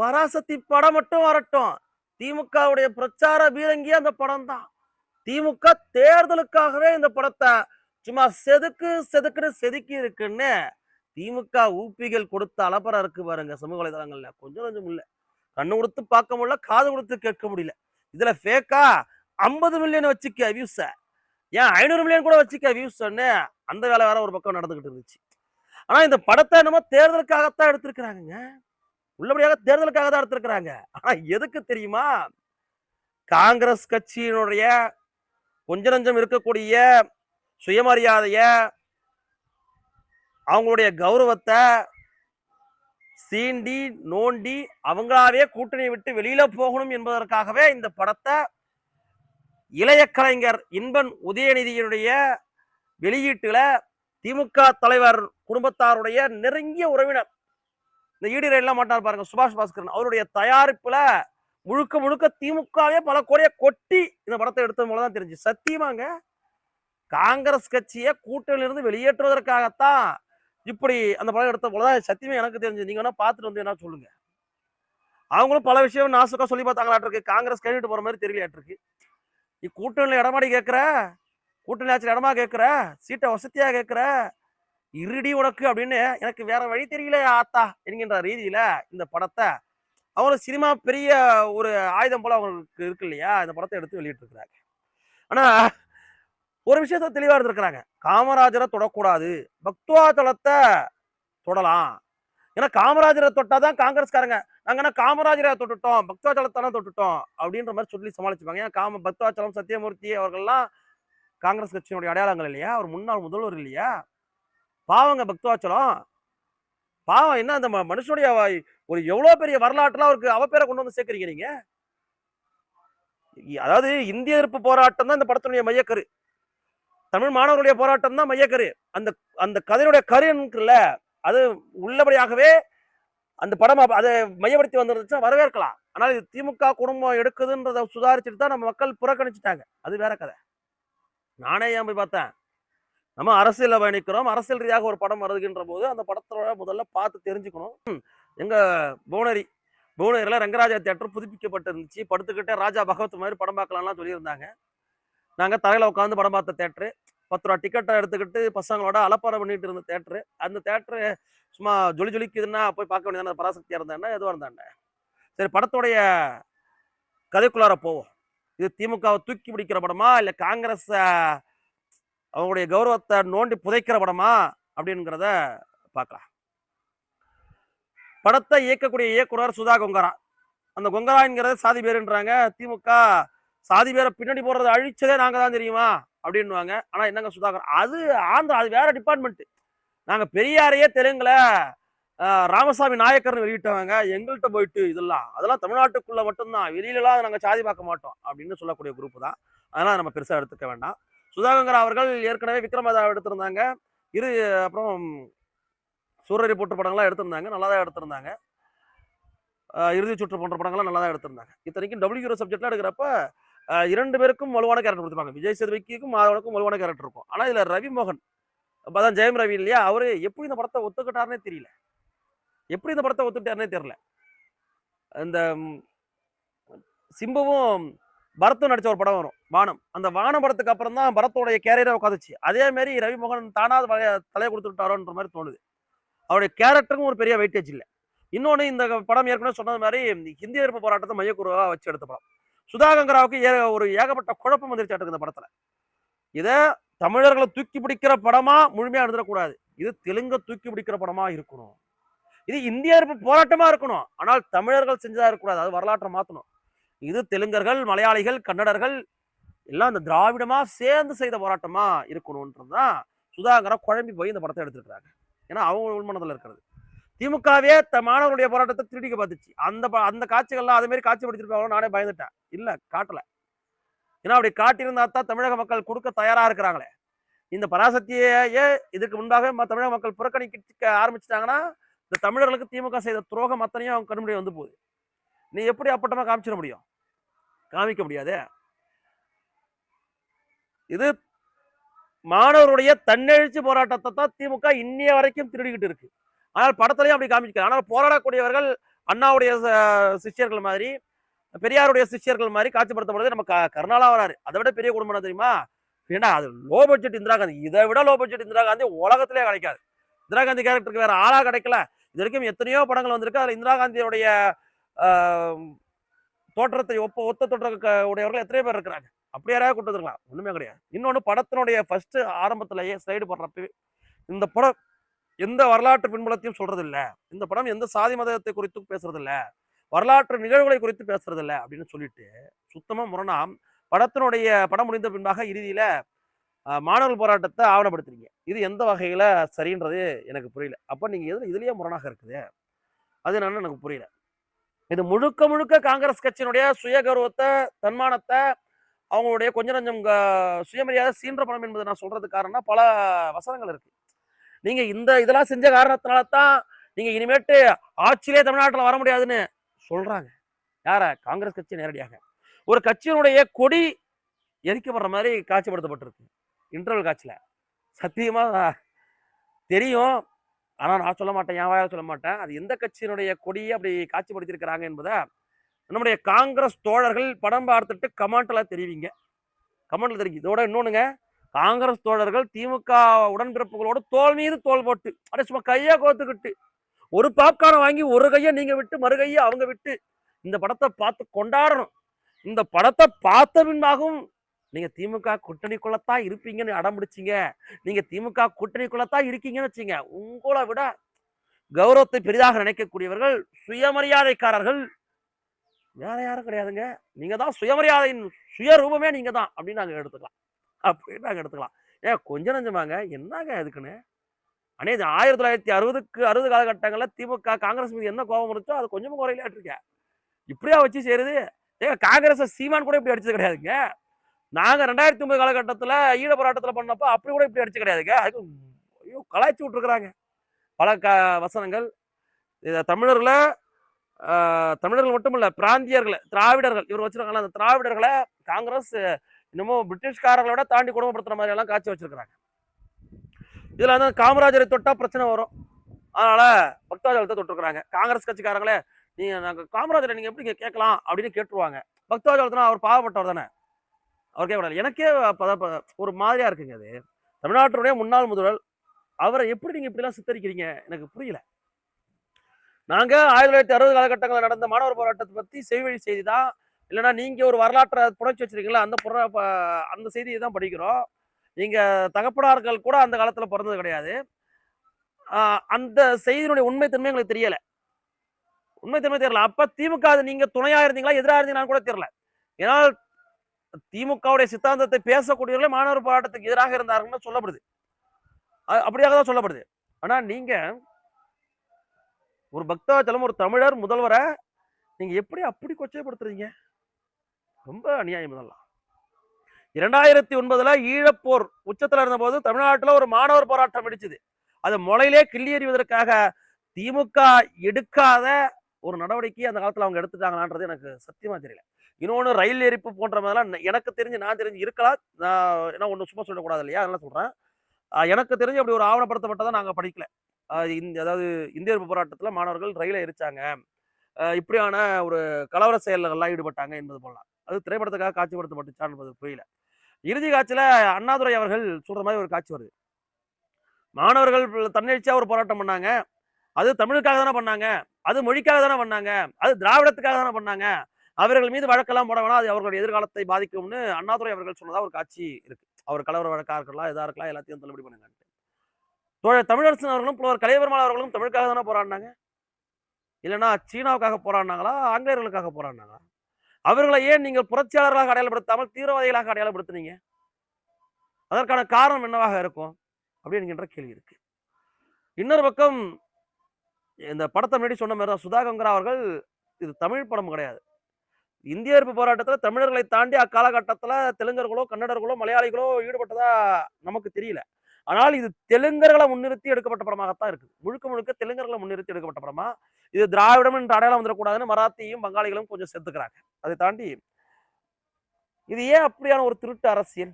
பராசக்தி படம் மட்டும் வரட்டும். திமுகவுடைய பிரச்சார பீரங்கியே அந்த படம் தான். திமுக தேர்தலுக்காகவே இந்த படத்தை சும்மா செதுக்குன்னு செதுக்கி இருக்குன்னு திமுக ஊப்பிகள் கொடுத்த அலப்பறம் இருக்கு பாருங்க சமூக வலைதளங்கள்ல. கொஞ்சம் கொஞ்சம் இல்ல. கண்ணு கொடுத்து பார்க்க முடியல, காது கொடுத்து கேட்க முடியல. இதுல ஃபேக்கா 50 மில்லியன் வச்சுக்க வியூஸ, ஏன் 500 மில்லியன் கூட வச்சுக்க வியூஸ்ன்னு அந்த வேலை வேற ஒரு பக்கம் நடந்துகிட்டு இருந்துச்சு. ஆனா இந்த படத்தை என்னமோ தேர்தலுக்காகத்தான் எடுத்திருக்கிறாங்க. உள்ளபடியாக தேர்தலுக்காக தான் எடுத்திருக்கிறாங்க. ஆனா எதுக்கு தெரியுமா? காங்கிரஸ் கட்சியினுடைய கொஞ்ச நஞ்சம் இருக்கக்கூடிய சுயமரியாதைய, அவங்களுடைய கௌரவத்தை சீண்டி நோண்டி அவங்களாவே கூட்டணி விட்டு வெளியில போகணும் என்பதற்காகவே இந்த படத்தை இளைய கலைஞர் இன்பன் உதயநிதியினுடைய வெளியீட்டுல திமுக தலைவர் குடும்பத்தாருடைய நெருங்கிய உறவினர், இந்த ஈடு எல்லாம் மாட்டார் பாருங்க சுபாஷ் பாஸ்கரன், அவருடைய தயாரிப்புல முழுக்க முழுக்க திமுகவே பல கோடியை கொட்டி இந்த படத்தை எடுத்தது மூலதான் தெரிஞ்சு. சத்தியமாங்க, காங்கிரஸ் கட்சியை கூட்டணியிலிருந்து வெளியேற்றுவதற்காகத்தான் இப்படி அந்த படம் எடுத்த போலதான் சத்தியமே எனக்கு தெரிஞ்சு. நீங்க வேணா பார்த்துட்டு வந்து என்ன சொல்லுங்க. அவங்களும் பல விஷயம் நாசுக்கா சொல்லி பார்த்தாங்களாட்டிருக்கு. காங்கிரஸ் கேட்டுட்டு போற மாதிரி தெரியலையாட்டிருக்கு. நீ கூட்டணியில இடமாடி கேட்கிற, கூட்டணி ஆட்சியில் இடமா கேட்கிற, சீட்டை வசதியா கேட்கிற, இருடி உனக்கு அப்படின்னு எனக்கு வேற வழி தெரியல ஆத்தா என்கின்ற ரீதியில இந்த படத்தை அவங்க சினிமா பெரிய ஒரு ஆயுதம் போல அவங்களுக்கு இருக்கு இல்லையா, இந்த படத்தை எடுத்து வெளியிட்டு இருக்கிறாங்க. ஆனா ஒரு விஷயத்த தெளிவா இருந்திருக்கிறாங்க. காமராஜரை தொடக்கூடாது, பக்துவாச்சலத்தை தொடலாம். ஏன்னா காமராஜரை தொட்டாதான் காங்கிரஸ்காரங்க நாங்க என்ன காமராஜரை தொட்டுட்டோம் பக்துவாச்சலத்தானே தொட்டுட்டோம் அப்படின்ற மாதிரி சொல்லி சமாளிச்சுப்பாங்க. ஏன் பக்துவாச்சலம் சத்தியமூர்த்தி அவர்கள்லாம் காங்கிரஸ் கட்சியினுடைய அடையாளங்கள் இல்லையா, அவர் முன்னாள் முதல்வர் இல்லையா? பாவங்க பக்துவாச்சலம், பாவம். என்ன அந்த மனுஷனுடைய ஒரு எவ்வளவு பெரிய வரலாற்றுல அவருக்கு அவ பேரை கொண்டு வந்து சேர்க்கிறீங்க நீங்க. அதாவது இந்திய எதிர்ப்பு போராட்டம் தான் இந்த படத்தினுடைய மையக்கரு, தமிழ் மாணவர்களுடைய போராட்டம் தான் மையக்கரு. அந்த அந்த கதையுடைய கரு இருக்குல்ல, அது உள்ளபடியாகவே அந்த படம் அதை மையப்படுத்தி வந்துருந்துச்சுன்னா வரவேற்கலாம். ஆனால் இது திமுக குடும்பம் எடுக்குதுன்றதை சுதாரிச்சுட்டு தான் நம்ம மக்கள் புறக்கணிச்சுட்டாங்க. அது வேற கதை. நானே ஏன் போய் பார்த்தேன், நம்ம அரசியல பயணிக்கிறோம், அரசியல் ரீதியாக ஒரு படம் வருகின்ற போது அந்த படத்தோட முதல்ல பார்த்து தெரிஞ்சுக்கணும். எங்க புவனகிரில ரங்கராஜா தியேட்டர் புதுப்பிக்கப்பட்டு இருந்துச்சு. படுத்துக்கிட்டே ராஜா பகவத் மாதிரி படம் பார்க்கலாம்லாம் சொல்லியிருந்தாங்க. நாங்க தரையில உட்காந்து படம் பார்த்த தேட்டரு, 10 ரூபா டிக்கெட்டை எடுத்துக்கிட்டு பசங்களோட அலப்பாரம் பண்ணிட்டு இருந்த தேட்டரு. அந்த தேட்டரு சும்மா ஜொலிக்குதுன்னா போய் பார்க்க வேண்டியதான, பராசக்தியா இருந்தா எதுவாக இருந்தாண்ட. சரி, படத்துடைய கதைக்குள்ளார போவோம். இது திமுகவை தூக்கி பிடிக்கிற படமா இல்ல காங்கிரஸ் அவங்களுடைய கௌரவத்தை நோண்டி புதைக்கிற படமா அப்படிங்கிறத பார்க்கலாம். படத்தை இயக்கக்கூடிய இயக்குனர் சுதா கொங்கரா. அந்த கொங்கராங்கிறது சாதி பேருன்றாங்க. திமுக சாதி பேரை பின்னாடி போடுறது அழிச்சதே நாங்க தான் தெரியுமா அப்படின்வாங்க. ஆனா என்னங்க சுதாகர், அது ஆந்திரா, அது வேற டிபார்ட்மெண்ட். நாங்க பெரியாரையே தெலுங்குல ராமசாமி நாயக்கர்னு வெளியிட்டவங்க, எங்கள்கிட்ட போயிட்டு அதெல்லாம் தமிழ்நாட்டுக்குள்ள மட்டும்தான், வெளியிலலாம் நாங்க சாதி பார்க்க மாட்டோம் அப்படின்னு சொல்லக்கூடிய குரூப் தான். அதெல்லாம் நம்ம பெருசா எடுத்துக்க வேண்டாம். சுதாகங்கர் அவர்கள் ஏற்கனவே விக்ரமதா எடுத்திருந்தாங்க, அப்புறம் சூரரை போட்டு படங்கள்லாம் எடுத்திருந்தாங்க, நல்லா தான் எடுத்திருந்தாங்க. இறுதி சுற்று போன்ற படங்கள்லாம் நல்லா தான் எடுத்திருந்தாங்க. இத்தனைக்கும் டபுள் ஹீரோ சப்ஜெக்ட்லாம் எடுக்கிறப்ப 2 பேருக்கும் வலுவான கேரக்டர் கொடுத்துருப்பாங்க. விஜய் சேதுபதிக்கும் மாதவனுக்கும் வலுவான கேரக்டர் இருக்கும். ஆனா இதுல ரவி மோகன், அதான் ஜெயம் ரவி இல்லையா, அவரு எப்படி இந்த படத்தை ஒத்துக்கிட்டாருன்னே தெரியல. எப்படி இந்த படத்தை ஒத்துக்கிட்டாருன்னே தெரியல. இந்த சிம்புவும் பரத்தும் நடிச்ச ஒரு படம் வரும் வானம். அந்த வானம் படத்துக்கு அப்புறம் தான் பரத்தோடைய கேரியரை உட்காந்துச்சு. அதே மாதிரி ரவி மோகன் தானாவது தலையை கொடுத்துட்டாரோன்ற மாதிரி தோணுது. அவருடைய கேரக்டருக்கும் ஒரு பெரிய வெயிட்டேஜ் இல்லை. இன்னொன்னு, இந்த படம் ஏற்கனவே சொன்னது மாதிரி இந்திய எதிர்ப்பு போராட்டத்தை மையக்குருவா வச்சு எடுத்த படம். சுதாகங்கராவுக்கு ஒரு ஏகப்பட்ட குழப்பம் வந்துருச்சாட்டுக்கு இந்த படத்துல. இதை தமிழர்களை தூக்கி பிடிக்கிற படமா முழுமையா எடுத்துடக்கூடாது, இது தெலுங்க தூக்கி பிடிக்கிற படமா இருக்கணும், இது இந்திய எதிர்ப்பு போராட்டமா இருக்கணும். ஆனால் தமிழர்கள் செஞ்சதா இருக்கக்கூடாது, அது வரலாற்றை மாத்தணும். இது தெலுங்கர்கள், மலையாளிகள், கன்னடர்கள் எல்லாம் இந்த திராவிடமா சேர்ந்து செய்த போராட்டமா இருக்கணும்ன்றதுதான் சுதாகரா குழம்பி போய் இந்த படத்தை எடுத்துருக்காங்க. ஏன்னா அவங்க உள்மனதில் இருக்கிறது. திமுகவே மாணவர்களுடைய போராட்டத்தை திருடிக்க பார்த்துச்சு. அந்த காட்சிகள்லாம் அதே மாதிரி காட்சிப்படுத்திருப்பாங்க. நானே பயந்துட்டேன். இல்ல, காட்டல. ஏன்னா அப்படி காட்டியிருந்தா தான் தமிழக மக்கள் கொடுக்க தயாரா இருக்கிறாங்களே. இந்த பராசக்தியே இதுக்கு முன்பாக தமிழக மக்கள் புறக்கணிக்க ஆரம்பிச்சிட்டாங்கன்னா இந்த தமிழர்களுக்கு திமுக செய்த துரோகம் அத்தனையும் அவங்க கண்முடி வந்து போகுது. நீ எப்படி அப்பட்டமா காமிச்சிட முடியும்? காமிக்க முடியாது. இது மாணவருடைய தன்னெழுச்சி போராட்டத்தை தான் திமுக இன்னைய வரைக்கும் திருடிக்கிட்டு இருக்கு. ஆனால் படத்திலையும் அப்படி காமிக்க. ஆனால் போராடக்கூடியவர்கள் அண்ணாவுடைய சிஷ்யர்கள் மாதிரி, பெரியாருடைய சிஷ்யர்கள் மாதிரி காட்சிப்படுத்தப்படுறது நம்ம கருணாலா வராரு. அதை விட பெரிய குடும்பம் என்ன தெரியுமா? ஏன்னா அது லோ பட்ஜெட் இந்திரா காந்தி. இதை விட லோ பட்ஜெட் இந்திரா காந்தி உலகத்திலே கிடைக்காது. இந்திரா காந்தி கேரக்டருக்கு வேற ஆளா கிடைக்கல. இது வரைக்கும் எத்தனையோ படங்கள் வந்திருக்கு. அதுல இந்திரா காந்தியோடைய தோற்றத்தை ஒத்த தோற்ற உடையவர்கள் எத்தனை பேர் இருக்கிறாங்க? அப்படி யாராவது கூட்டு வந்துருக்கலாம்? ஒண்ணுமே கிடையாது. இன்னொன்னு, படத்தினுடைய ஃபர்ஸ்ட் ஆரம்பத்திலேயே ஸ்லைடு போடுறப்ப இந்த படம் எந்த வரலாற்று பின்புலத்தையும் சொல்றது இல்ல, இந்த படம் எந்த சாதி மதத்தை குறித்து பேசுறது இல்ல, வரலாற்று நிகழ்வுகளை குறித்து பேசுறது இல்ல அப்படின்னு சொல்லிட்டு சுத்தமா முரணா படத்தினுடைய படம் முடிந்த பின்பாக இறுதியில மாணவர்கள் போராட்டத்தை ஆவணப்படுத்துறீங்க. இது எந்த வகையில சரின்றது எனக்கு புரியல. அப்ப நீங்க இதுலயே முரணாக இருக்குது, அது என்னன்னு எனக்கு புரியல. இது முழுக்க முழுக்க காங்கிரஸ் கட்சியினுடைய சுய கௌரவத்தை, தன்மானத்தை, அவங்களுடைய கொஞ்ச நஞ்சம் சுயமரியாதை சீன்ற படம் என்பதை நான் சொல்றதுக்கு காரணம் பல வசனங்கள் இருக்கு. நீங்க இதெல்லாம் செஞ்ச காரணத்தினால தான் நீங்க இனிமேட்டு ஆட்சியிலே தமிழ்நாட்டில் வர முடியாதுன்னு சொல்றாங்க. யார? காங்கிரஸ் கட்சி நேரடியாக. ஒரு கட்சியினுடைய கொடி எரிக்கப்படுற மாதிரி காட்சிப்படுத்தப்பட்டிருக்கு இன்டர்வல் காட்சியில. சத்தியமா தெரியும், ஆனா நான் சொல்ல மாட்டேன், என் வாயால சொல்ல மாட்டேன். அது எந்த கட்சியினுடைய கொடியை அப்படி காட்சிப்படுத்தியிருக்கிறாங்க என்பதை நம்முடைய காங்கிரஸ் தோழர்கள் படம் பார்த்துட்டு கமெண்ட்ல தெரிவிங்க. கமெண்ட்ல தெரிவிங்க. இதோட இன்னொன்னுங்க, காங்கிரஸ் தோழர்கள் திமுக உடன்பிறப்புகளோடு தோல் மீது தோல் போட்டு அப்படியே சும்மா கையா கோத்துக்கிட்டு ஒரு பாப்கார்னை வாங்கி ஒரு கையை நீங்க விட்டு மறு கையை அவங்க விட்டு இந்த படத்தை பார்த்து கொண்டாடணும். இந்த படத்தை பார்த்த பின்பாகவும் நீங்க திமுக கூட்டணிக்குள்ளத்தான் இருப்பீங்கன்னு அடம் பிடிச்சிங்க, நீங்க திமுக கூட்டணிக்குள்ளத்தான் இருக்கீங்கன்னு வச்சுங்க, உங்களை விட கௌரவத்தை பெரிதாக நினைக்கக்கூடியவர்கள் சுயமரியாதைக்காரர்கள் வேற யாரும் கிடையாதுங்க. நீங்க தான் சுயமரியாதையின் சுயரூபமே நீங்க தான் அப்படின்னு நாங்க எடுத்துக்கலாம். அப்படின்னு நாங்க எடுத்துக்கலாம். ஏன் கொஞ்சம் நஞ்சமாங்க என்னங்க இதுக்குன்னு? அனே 1960 காலகட்டங்கள்ல திமுக காங்கிரஸ் மீது என்ன கோபம் இருந்துச்சோ அது கொஞ்சமும் குறையிலாட்டு இருக்கேன். இப்படியா வச்சு செய்யறது? ஏங்க காங்கிரஸ் சீமான் கூட இப்படி அடிச்சது கிடையாதுங்க. நாங்க 2009 காலகட்டத்துல ஈழ போராட்டத்துல பண்ணப்ப அப்படி கூட இப்படி அடிச்சு கிடையாதுங்க. அதுக்கு ஐயோ கலாய்ச்சி விட்டுருக்குறாங்க பல வசனங்கள். தமிழர்களை தமிழர்கள் மட்டும் இல்ல, பிராந்தியர்களை, திராவிடர்கள், இவர் வச்சிருக்காங்க அந்த திராவிடர்களை காங்கிரஸ் இன்னமும் பிரிட்டிஷ்காரர்களோட தாண்டி குடும்பப்படுத்துற மாதிரி எல்லாம் காட்சி வச்சிருக்கிறாங்க. இதுல வந்து காமராஜரை தொட்டா பிரச்சனை வரும், அதனால பக்தவஜலத்தை தொட்டிருக்கிறாங்க. காங்கிரஸ் கட்சிக்காரங்களே நீங்க நாங்க காமராஜரை நீங்க எப்படி கேட்கலாம் அப்படின்னு கேட்டுருவாங்க. பக்தவஜலத்தினா அவர் பாவப்பட்டவர் தானே, அவர் கேட்கக்கூடாது. எனக்கே ஒரு மாதிரியா இருக்குங்க. அது தமிழ்நாட்டுடைய முன்னாள் முதல்வர், அவரை எப்படி நீங்க இப்படி எல்லாம் சித்தரிக்கிறீங்க எனக்கு புரியல. நாங்க 1960 காலகட்டங்களில் நடந்த மாணவர் போராட்டத்தை பத்தி செய்வழி செய்தி தான், இல்லைன்னா நீங்க ஒரு வரலாற்றை புனைச்சி வச்சிருக்கீங்களா அந்த செய்தியை தான் படிக்கிறோம். நீங்க தகப்பனார்கள் கூட அந்த காலத்துல பிறந்தது கிடையாது. அந்த செய்தியினுடைய உண்மைத்தன்மை எங்களுக்கு தெரியல, உண்மைத்தன்மை தெரியல. அப்ப திமுக நீங்க துணையா இருந்தீங்களா எதிராக இருந்தீங்களான்னு கூட தெரியல. ஏன்னா திமுகவுடைய சித்தாந்தத்தை பேசக்கூடியவர்களே மாணவர் போராட்டத்துக்கு எதிராக இருந்தார்கள்னு சொல்லப்படுது, அப்படியாக தான் சொல்லப்படுது. ஆனா நீங்க ஒரு பக்தவச்சலம், ஒரு தமிழர் முதல்வரை நீங்க எப்படி அப்படி கொச்சைப்படுத்துறீங்க? ரொம்ப அநியாயம் இதெல்லாம். 2009 ஈழப்போர் உச்சத்துல இருந்த போது தமிழ்நாட்டில் ஒரு மாணவர் போராட்டம் வெடிச்சது. அது முளையிலே கிள்ளி எறிவதற்காக திமுக எடுக்காத ஒரு நடவடிக்கை அந்த காலத்துல அவங்க எடுத்துட்டாங்களான்றது எனக்கு சத்தியமா தெரியல. இன்னொன்னு, ரயில் எரிப்பு போன்ற மாதிரிலாம் எனக்கு தெரிஞ்சு நான் தெரிஞ்சு இருக்கலாம். நான் ஒண்ணு சும்மா சொல்லக்கூடாது இல்லையா, அதெல்லாம் சொல்றேன். எனக்கு தெரிஞ்சு அப்படி ஒரு ஆவணப்படுத்தப்பட்டதை நாங்க படிக்கல. அதாவது இந்திய எதிர்ப்பு போராட்டத்துல மாணவர்கள் ரயிலை எரிச்சாங்க, இப்படியான ஒரு கலவர செயல்கள்லாம் ஈடுபட்டாங்க என்பது போலாம். அது திரைப்படத்துக்காக காட்சிப்படுத்தப்பட்டுச்சான் என்பது புரியல. இறுதி காட்சியில அண்ணாதுரை அவர்கள் சொல்ற மாதிரி ஒரு காட்சி வருது. மாணவர்கள் தன்னெழுச்சியா ஒரு போராட்டம் பண்ணாங்க, அது தமிழுக்காக தானே பண்ணாங்க, அது மொழிக்காக தானே பண்ணாங்க, அது திராவிடத்துக்காக தானே பண்ணாங்க, அவர்கள் மீது வழக்கெல்லாம் போட வேணாம், அது அவர்களுடைய எதிர்காலத்தை பாதிக்கும்னு அண்ணாதுரை அவர்கள் சொன்னதா ஒரு காட்சி இருக்கு. அவர் கலவர வழக்கா இருக்கலாம், எதா இருக்கலாம், எல்லாத்தையும் தள்ளுபடி பண்ணுங்க. தமிழரசன் அவர்களும் புலவர் கலைபெருமாள் அவர்களும் தமிழுக்காக தானே போராடினாங்க, இல்லைன்னா சீனாவுக்காக போராடினாங்களா, ஆங்கிலேயர்களுக்காக போராடினாங்களா? அவர்களை ஏன் நீங்கள் புரட்சியாளர்களாக அடையாளப்படுத்தாமல் தீவிரவாதிகளாக அடையாளப்படுத்தினீங்க? அதற்கான காரணம் என்னவாக இருக்கும் அப்படிங்கிற கேள்வி இருக்கு. இன்னொரு பக்கம், இந்த படத்தை முன்னாடி சொன்ன மாதிரி தான் சுதா கங்கரா அவர்கள், இது தமிழ் படம் கிடையாது. இந்திய எதிர்ப்பு போராட்டத்தில் தமிழர்களை தாண்டி அக்காலகட்டத்தில் தெலுங்கர்களோ கன்னடர்களோ மலையாளிகளோ ஈடுபட்டதா நமக்கு தெரியல. ஆனால் இது தெலுங்கர்களை முன்னிறுத்தி எடுக்கப்பட்ட படமாகத்தான் இருக்கு. முழுக்க முழுக்க தெலுங்கர்களை முன்னிறுத்தி எடுக்கப்பட்ட படமா. இது திராவிடம் என்ற அடையாளம் வந்துடக்கூடாதுன்னு மராத்தியும் பங்காளிகளும் கொஞ்சம் சேர்த்துக்கிறாங்க. அதை தாண்டி இது ஏன் அப்படியான ஒரு திருட்டு அரசியல்?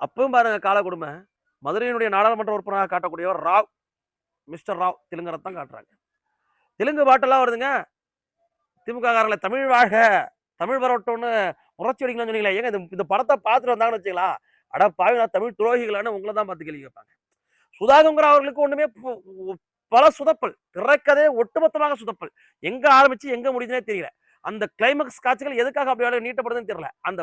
அப்பவும் பாருங்க, கால கொடுமை. மதுரையினுடைய நாடாளுமன்ற உறுப்பினராக காட்டக்கூடியவர் ராவ், மிஸ்டர் ராவ் தெலுங்கரை தான் காட்டுறாங்க. தெலுங்கு பாட்டெல்லாம் வருதுங்க. திமுக காரங்கள தமிழ் வாழ்க, தமிழ் வரட்டும்னு புரட்சி அடிக்கலாம்னு சொன்னீங்களே, ஏங்க இந்த படத்த பார்த்துட்டு வந்தாங்கன்னு வச்சுங்களா, அட பாவிங்களா தமிழ் துரோகிகளான்னு உங்கள தான் பார்த்து கேள்வி கேட்பாங்க. சுதாகங்கர் அவர்களுக்கு ஒண்ணுமே பல சொதப்பல். திரைக்கதை ஒட்டுமொத்தமாக சொதப்பல். எங்க ஆரம்பிச்சு எங்க முடியுதுன்னே தெரியல. அந்த கிளைமாக்ஸ் காட்சிகள் எதுக்காக அப்படி நீட்டப்படுதுன்னு தெரியல. அந்த